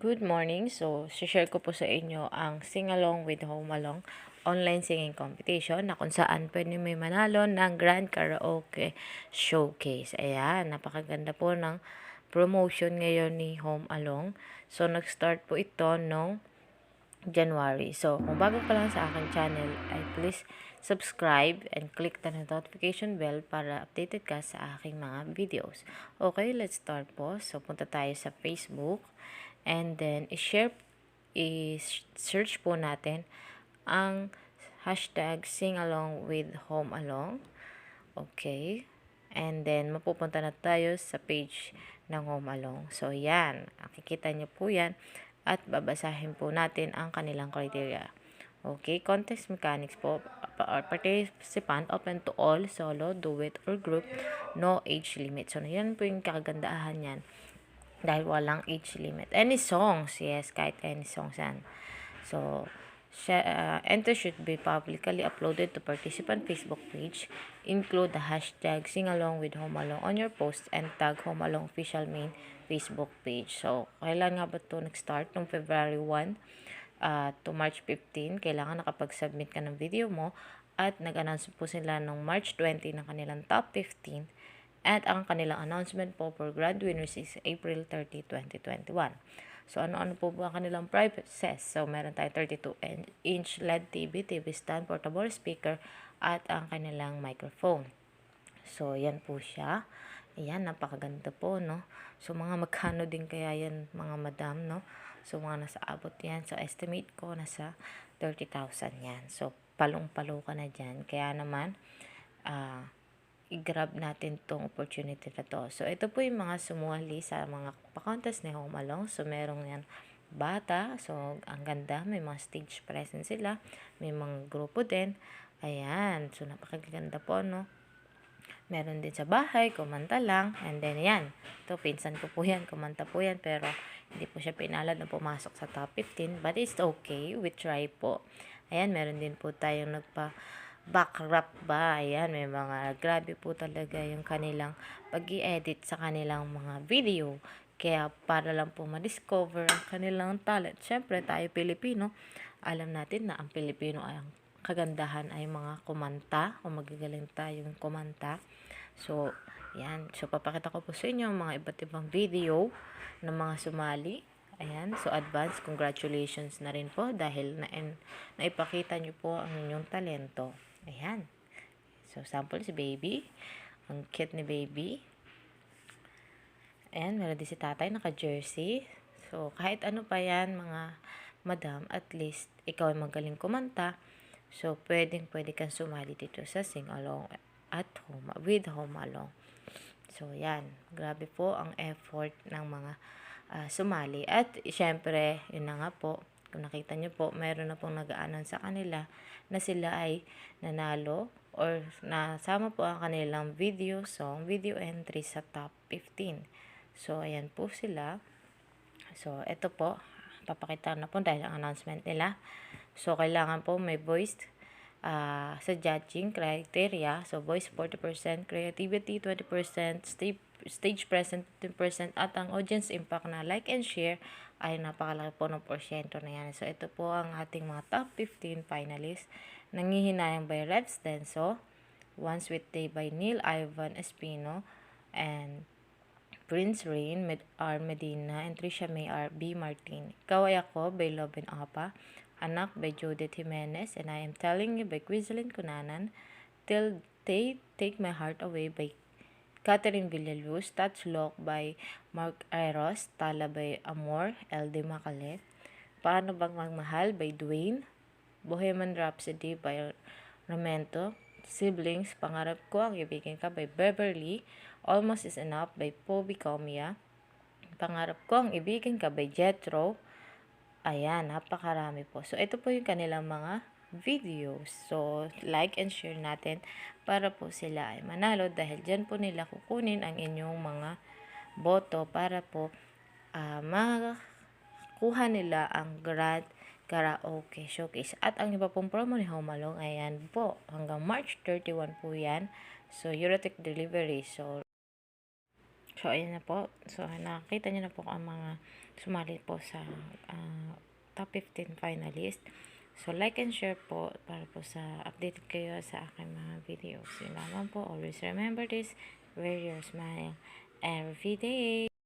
Good morning. So, share ko po sa inyo ang Sing Along with Home Along online singing competition na kung saan pwede may manalo ng Grand Karaoke Showcase. Ayan, napakaganda po ng promotion ngayon ni Home Along. So, nag-start po ito noong January. So, kung bago pa lang sa aking channel, ay please subscribe and click the notification bell para updated ka sa aking mga videos. Okay, let's start po. So, punta tayo sa Facebook and then i-search po natin ang hashtag singalong with home along. Okay. And then, mapupunta na tayo sa page ng Home Along. So, yan. Makikita nyo po yan. At babasahin po natin ang kanilang criteria. Okay. Contest mechanics po. Participant open to all, solo, duet, or group. No age limit. So, yan po yung kagandahan yan. Dahil walang age limit. Any songs. Yes, kahit any songs yan. So, enter should be publicly uploaded to participant Facebook page. Include the hashtag singalong with Home Along on your post and tag Home Along official main Facebook page. So, kailan nga ba ito nag-start? Noong February 1 to March 15. Kailangan nakapag-submit ka ng video mo at nag-announce po sila noong March 20 ng kanilang top 15. At ang kanilang announcement po for grand winners is April 30, 2021. So, ano-ano po ba ang kanilang prices? So, meron tayo 32-inch LED TV, TV stand, portable speaker, at ang kanilang microphone. So, yan po siya. Ayan, napakaganda po, no? So, mga magkano din kaya yan, mga madam, no? So, mga nasa abot yan. So, estimate ko, nasa 30,000 yan. So, palong-palo ka na dyan. Kaya naman, i-grab natin tong opportunity na to. So, ito po yung mga sumuli sa mga pa-contest ni Home Along. So, merong yan bata. So, ang ganda. May mga stage presence sila. May mga grupo din. Ayan. So, napakaganda po, no? Meron din sa bahay. Kumanta lang. And then, yan. Ito, pinsan ko po yan. Kumanta po yan. Pero, hindi po siya pinalad na pumasok sa top 15. But, it's okay. We try po. Ayan. Meron din po tayong back rap ba? Ayan, may mga grabe po talaga yung kanilang pag-i-edit sa kanilang mga video. Kaya para lang po ma-discover ang kanilang talent. Siyempre, tayo Pilipino, alam natin na ang Pilipino ay ang kagandahan ay mga kumanta o magagaling tayong kumanta. So, yan. So, papakita ko po sa inyo mga iba't ibang video ng mga sumali. Ayan. So, advance congratulations na rin po dahil naipakita nyo po ang inyong talento. Ayan. So, sample si baby. Ang cute ni baby. Ayan, meron din si tatay, naka-jersey. So, kahit ano pa yan, mga madam, at least, ikaw ay magaling kumanta. So, pwede kang sumali dito sa Sing Along at Home, with Home Along. So, yan. Grabe po ang effort ng mga sumali. At, syempre, yun na nga po, kung nakita nyo po, meron na pong nag-aanon sa kanila na sila ay nanalo or nasama po ang kanilang video song, video entry sa top 15. So, ayan po sila. So, ito po, papakita na po dahil ang announcement nila. So, kailangan po may voice sa judging criteria. So, voice 40%, creativity 20%, stage presence 15%, at ang audience impact na like and share ay napakalaki po ng porsyento na yan. So, ito po ang ating mga top 15 finalists. Nangihinayang by Red Stenso, One Sweet Day by Neil Ivan Espino, and Prince Rain, R. Medina, and Trisha May R. B. Martin. Ikaw ay Ako by Lovin Apa, Anak by Judith Jimenez, and I Am Telling You by Quizalyn Cunanan, Till They Take My Heart Away by Catherine Villaluz, Touch Lock by Mark Eros, Tala by Amor, LD Macale, Paano Bang Magmahal by Dwayne, Bohemian Rhapsody by Ramento, Siblings, Pangarap Ko Ang Ibigin Ka by Beverly, Almost Is Enough by Poby Comia, Pangarap Ko Ang Ibigin Ka by Jethro. Ayan, napakarami po. So, ito po yung kanilang mga videos. So, like and share natin para po sila ay manalo dahil dyan po nila kukunin ang inyong mga boto para po makuha nila ang Grand Karaoke Showcase. At ang iba pong promo ni Home Along, ayan po, hanggang March 31 po yan. So, Eurotech delivery. So, ayan na po. So, nakita nyo na po ang mga sumali po sa top 15 finalist. So, like and share po para po sa updated kayo sa aking mga videos. Yun lamang po. Always remember this. Wear your smile every day.